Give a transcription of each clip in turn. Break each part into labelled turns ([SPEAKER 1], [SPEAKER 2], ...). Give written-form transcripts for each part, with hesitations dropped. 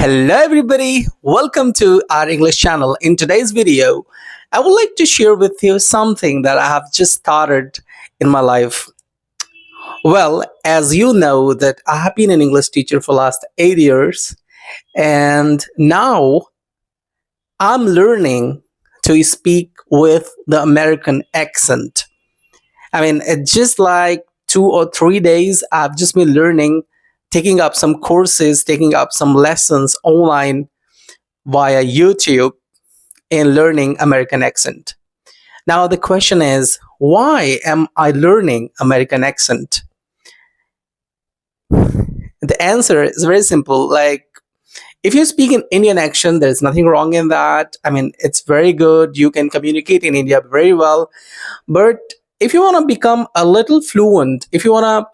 [SPEAKER 1] Hello everybody, welcome to our English channel. In today's video, I would like to share with you something that I have just started in my life. Well, as you know that I have been an English teacher for last 8 years and now I'm learning to speak with the American accent. It's just like 2 or 3 days I've just been learning, taking up some courses, taking up some lessons online via YouTube in learning American accent. Now the question is, why am I learning American accent? The answer is very simple. Like, if you speak in Indian accent, there's nothing wrong in that. It's very good. You can communicate in India very well. But if you want to become a little fluent, if you want to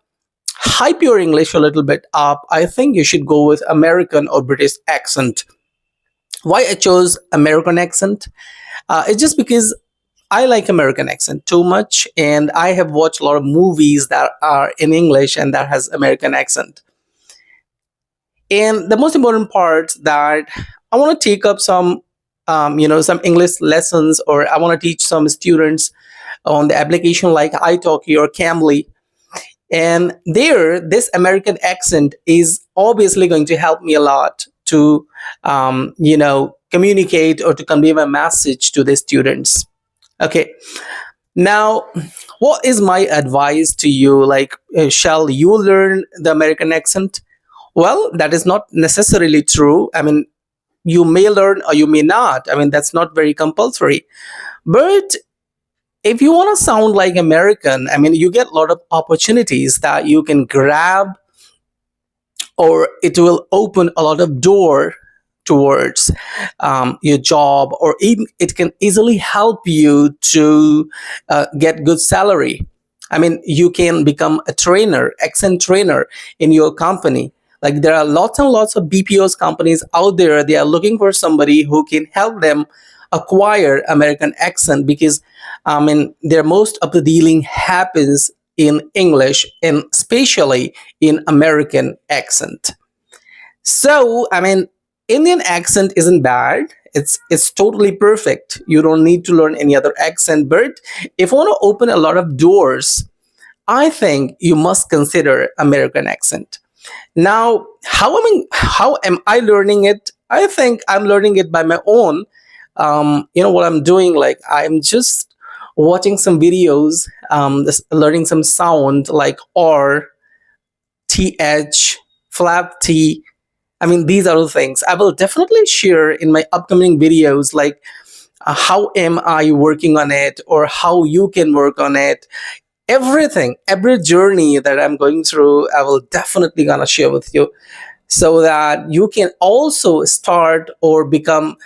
[SPEAKER 1] hype your English a little bit up, I think you should go with American or British accent. Why I chose American accent? It's just because I like American accent too much, and I have watched a lot of movies that are in English and that has American accent. And the most important part that I want to take up some English lessons, or I want to teach some students on the application like italky or Cambly. And there, this American accent is obviously going to help me a lot to, communicate or to convey my message to the students. Okay. Now, what is my advice to you? Like, shall you learn the American accent? Well, that is not necessarily true. You may learn or you may not. That's not very compulsory. But if you want to sound like American, you get a lot of opportunities that you can grab, or it will open a lot of door towards your job, or even it can easily help you to get good salary. You can become a trainer, accent trainer in your company. Like, there are lots and lots of BPOs companies out there. They are looking for somebody who can help them acquire American accent, because their most of the dealing happens in English, and especially in American accent. So Indian accent isn't bad. It's totally perfect. You don't need to learn any other accent. But if you want to open a lot of doors, I think you must consider American accent. Now, how am I learning it? I think I'm learning it by my own. What I'm doing, like, I'm just watching some videos, learning some sound like R, TH, flap T. These are the things I will definitely share in my upcoming videos, like how am I working on it, or how you can work on it. Everything, every journey that I'm going through, I will definitely gonna share with you, so that you can also start or become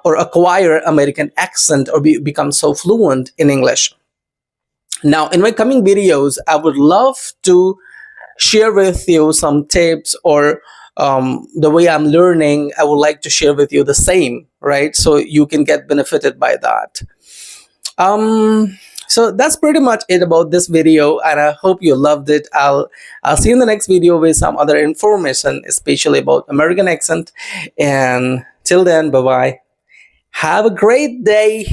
[SPEAKER 1] or acquire American accent, or become so fluent in English. Now, in my coming videos, I would love to share with you some tips, or the way I'm learning. I would like to share with you the same, right? So you can get benefited by that. So that's pretty much it about this video, and I hope you loved it. I'll see you in the next video with some other information, especially about American accent. And till then, bye bye. Have a great day.